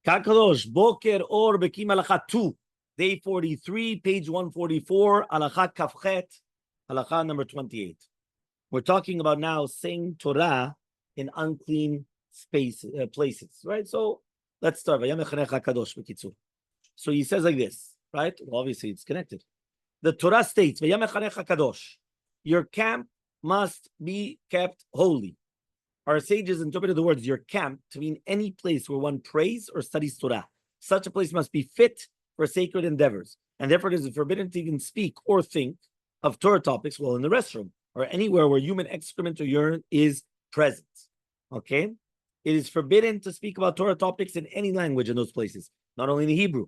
Kakadosh, Boker Or Bekiim Halacha 2, day 43, page 144, Halacha Kafchet, Halacha number 28. We're talking about now saying Torah in unclean places, right? So let's start. So he says like this, right? Well, obviously it's connected. The Torah states, your camp must be kept holy. Our sages interpreted the words your camp to mean any place where one prays or studies Torah. Such a place must be fit for sacred endeavors, and therefore it is forbidden to even speak or think of Torah topics while in the restroom or anywhere where human excrement or urine is present. Okay? It is forbidden to speak about Torah topics in any language in those places, not only in the Hebrew.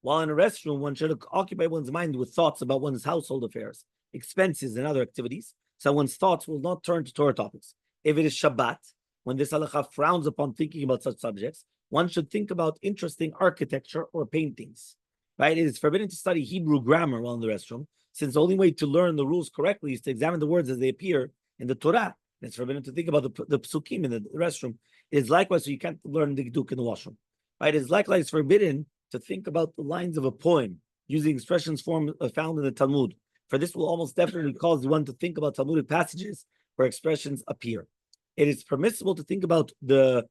While in a restroom, one should occupy one's mind with thoughts about one's household affairs, expenses, and other activities, so one's thoughts will not turn to Torah topics. If it is Shabbat, when this halacha frowns upon thinking about such subjects, one should think about interesting architecture or paintings. Right? It is forbidden to study Hebrew grammar while in the restroom, since the only way to learn the rules correctly is to examine the words as they appear in the Torah. And it's forbidden to think about the psukim in the restroom. It is likewise, so you can't learn the Gduk in the washroom. Right? It is likewise forbidden to think about the lines of a poem using expressions found in the Talmud. For this will almost definitely cause one to think about Talmudic passages where expressions appear. It is permissible to think about the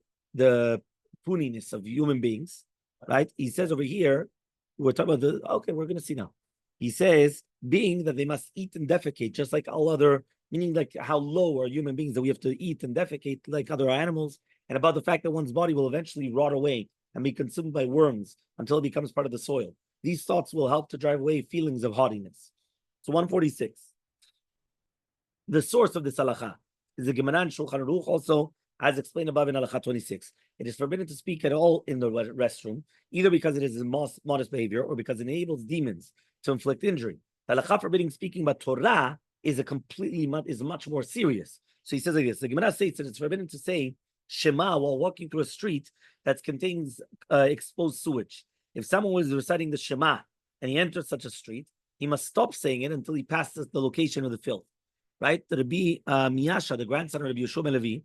puniness of human beings, right? He says over here, we're talking about we're going to see now. He says, being that they must eat and defecate, just like all other, meaning like how low are human beings that we have to eat and defecate like other animals, and about the fact that one's body will eventually rot away and be consumed by worms until it becomes part of the soil. These thoughts will help to drive away feelings of haughtiness. So 146. The source of this halacha is the Gemara and Shulchan Aruch, also as explained above in halacha 26. It is forbidden to speak at all in the restroom, either because it is modest behavior or because it enables demons to inflict injury. The halacha forbidding speaking about Torah is much more serious. So he says like this: the Gemara states that it's forbidden to say Shema while walking through a street that contains exposed sewage. If someone was reciting the Shema and he enters such a street, he must stop saying it until he passes the location of the filth. Right? The Rabbi Miyasha, the grandson of Rabbi Yoshua Levi,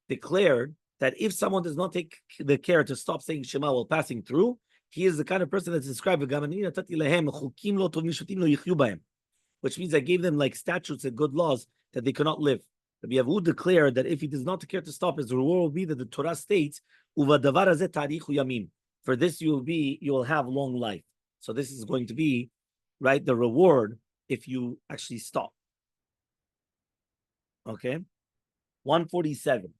declared that if someone does not take the care to stop saying Shema while passing through, he is the kind of person that's described, which means I gave them like statutes and good laws that they cannot live. Rabbi Yavud declared that if he does not take care to stop, his reward will be that the Torah states, for this you will have long life. So this is going to be, right, the reward if you actually stop. Okay, 147.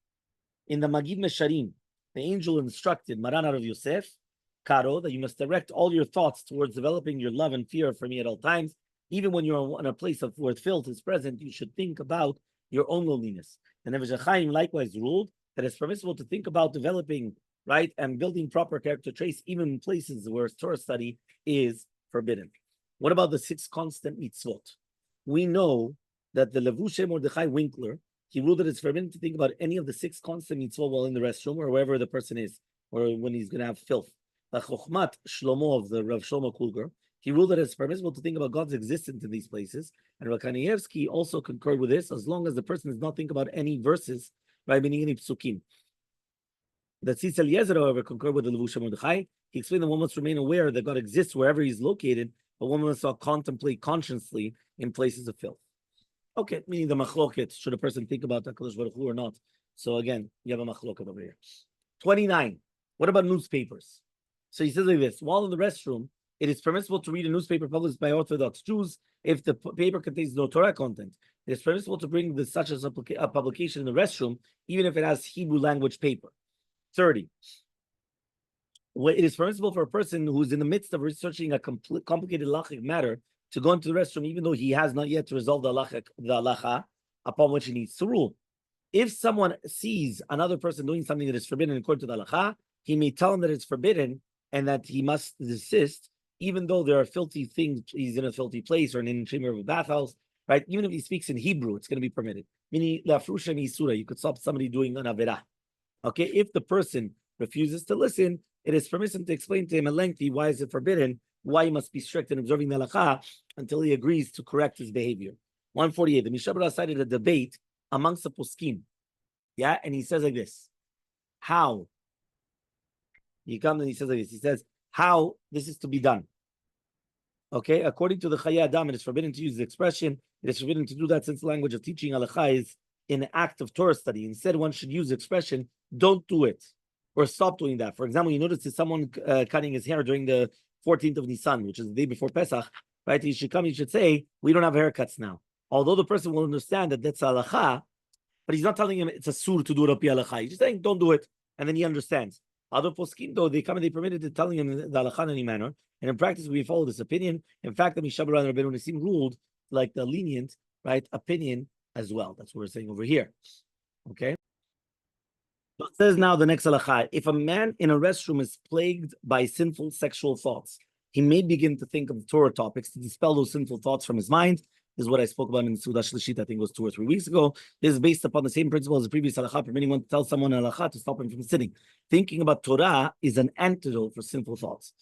In the Magid Mesharim, the angel instructed Maran Rav Yosef Karo that you must direct all your thoughts towards developing your love and fear for me at all times. Even when you're in a place where filth is present, you should think about your own loneliness. And Nefesh HaChaim likewise ruled that it's permissible to think about developing, right, and building proper character traits, even in places where Torah study is forbidden. What about the 6 constant mitzvot? We know that the Levushe Mordechai Winkler, he ruled that it's forbidden to think about any of the 6 constant mitzvot while in the restroom or wherever the person is, or when he's going to have filth. The Chochmat Shlomo of the Rav Shlomo Kulger, he ruled that it's permissible to think about God's existence in these places. And Rav Kanievsky also concurred with this, as long as the person does not think about any verses, right, meaning any psukim. The Tzitz Eliezer, however, concurred with the Levushe Mordechai. He explained that one must remain aware that God exists wherever he's located, but one must not contemplate consciously in places of filth. Okay, meaning the machloket, should a person think about HaKadosh Baruch Hu or not? So again, you have a machloket over here. 29. What about newspapers? So he says like this: while in the restroom, it is permissible to read a newspaper published by Orthodox Jews if the paper contains no Torah content. It is permissible to bring such as a publication in the restroom, even if it has Hebrew language paper. 30. It is permissible for a person who's in the midst of researching a complicated halachic matter to go into the restroom, even though he has not yet resolved the halacha upon which he needs to rule. If someone sees another person doing something that is forbidden according to the halacha, he may tell him that it's forbidden and that he must desist, even though there are filthy things, he's in a filthy place or in a chamber of a bathhouse, right? Even if he speaks in Hebrew, it's going to be permitted. Meaning, lafrusha misura, you could stop somebody doing an averah. Okay, if the person refuses to listen, it is permissible to explain to him at length why is it forbidden, why he must be strict in observing the halacha until he agrees to correct his behavior. 148. The Mishabra cited a debate amongst the poskim. Yeah, and he says like this: how He comes and he says like this. He says how this is to be done. Okay, according to the Chayei Adam, it is forbidden to use the expression. It is forbidden to do that since the language of teaching halacha is in the act of Torah study. Instead, one should use the expression, don't do it, or stop doing that. For example, you notice there's someone cutting his hair during the 14th of Nisan, which is the day before Pesach, right? He should come, he should say, we don't have haircuts now. Although the person will understand that that's halacha, but he's not telling him it's a sur to do it up halacha. He's just saying, don't do it, and then he understands. Other poskim, though, they come and they permitted it, telling him the halacha in any manner. And in practice, we follow this opinion. In fact, the Mishabura and Rabbi Nisim ruled like the lenient, right, opinion as well. That's what we're saying over here. Okay. So it says now the next halacha: if a man in a restroom is plagued by sinful sexual thoughts, he may begin to think of Torah topics to dispel those sinful thoughts from his mind. This is what I spoke about in Suda Shlishit, I think it was 2 or 3 weeks ago. This is based upon the same principle as the previous halacha, permitting one to tell someone halacha to stop him from sitting. Thinking about Torah is an antidote for sinful thoughts.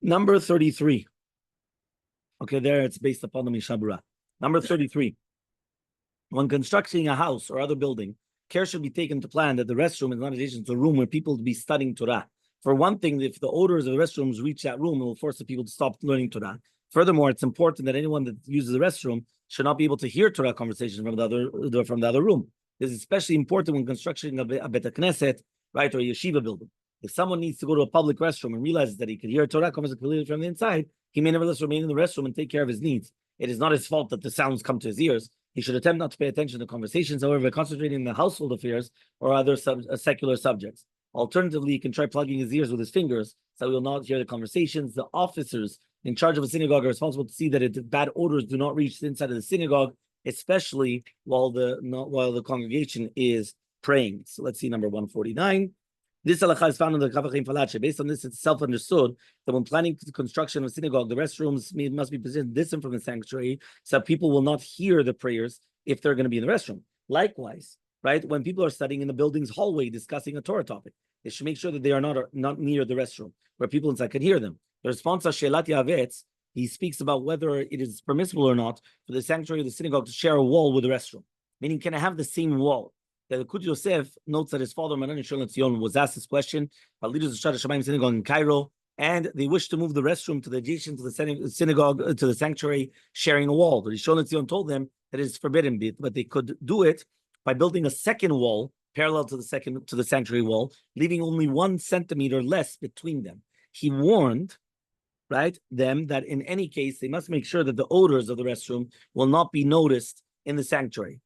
Number 33. Okay, there it's based upon the Mishabura. Number 33. When constructing a house or other building, care should be taken to plan that the restroom is not adjacent to a room where people to be studying Torah. For one thing, if the odors of the restrooms reach that room, it will force the people to stop learning Torah. Furthermore, it's important that anyone that uses the restroom should not be able to hear Torah conversations from the other room. This is especially important when constructing a Bet Knesset, right, or a yeshiva building. If someone needs to go to a public restroom and realizes that he can hear Torah conversation clearly from the inside, he may nevertheless remain in the restroom and take care of his needs. It is not his fault that the sounds come to his ears. He should attempt not to pay attention to conversations, however, concentrating on the household affairs or other secular subjects. Alternatively, he can try plugging his ears with his fingers so he will not hear the conversations. The officers in charge of a synagogue are responsible to see that bad odors do not reach the inside of the synagogue, especially while the congregation is praying. So let's see number 149. This halacha is found in the Kavachim Falache. Based on this, it's self-understood that when planning the construction of a synagogue, the restrooms must be positioned distant from the sanctuary so people will not hear the prayers if they're going to be in the restroom. Likewise, right, when people are studying in the building's hallway discussing a Torah topic, they should make sure that they are not near the restroom where people inside can hear them. The response to Shelat Yavetz, he speaks about whether it is permissible or not for the sanctuary of the synagogue to share a wall with the restroom. Meaning, can I have the same wall? The Kud Yosef notes that his father, Maran Shalom Tzion, was asked this question by leaders of Shad Shamayim synagogue in Cairo, and they wished to move the restroom to the adjacent to the synagogue, to the sanctuary, sharing a wall. The Shalom Tzion told them that it is forbidden, but they could do it by building a second wall parallel to the sanctuary wall, leaving only 1 centimeter less between them. He warned, right, them that in any case they must make sure that the odors of the restroom will not be noticed in the sanctuary.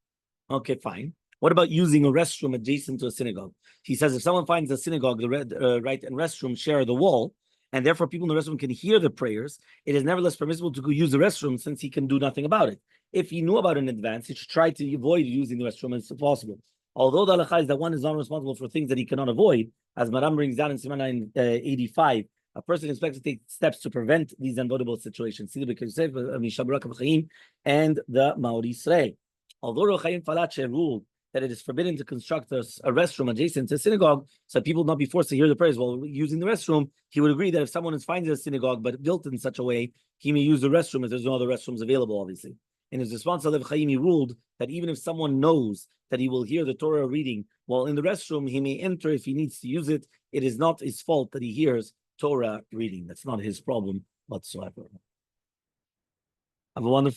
Okay, fine. What about using a restroom adjacent to a synagogue? He says if someone finds a synagogue, right, and restroom share the wall, and therefore people in the restroom can hear the prayers, it is nevertheless permissible to go use the restroom since he can do nothing about it. If he knew about it in advance, he should try to avoid using the restroom as possible. Although the halacha is that one is not responsible for things that he cannot avoid, as Maram brings down in Siman 85, a person expects to take steps to prevent these unavoidable situations. See the Bekiim and the Maori Israel. Although Chayei Falache ruled that it is forbidden to construct a restroom adjacent to a synagogue so people will not be forced to hear the prayers while using the restroom, he would agree that if someone finds a synagogue but built in such a way, he may use the restroom if there's no other restrooms available, obviously. In his response to Lev Chaim, he ruled that even if someone knows that he will hear the Torah reading while in the restroom, he may enter if he needs to use it. It is not his fault that he hears Torah reading. That's not his problem whatsoever. Have a wonderful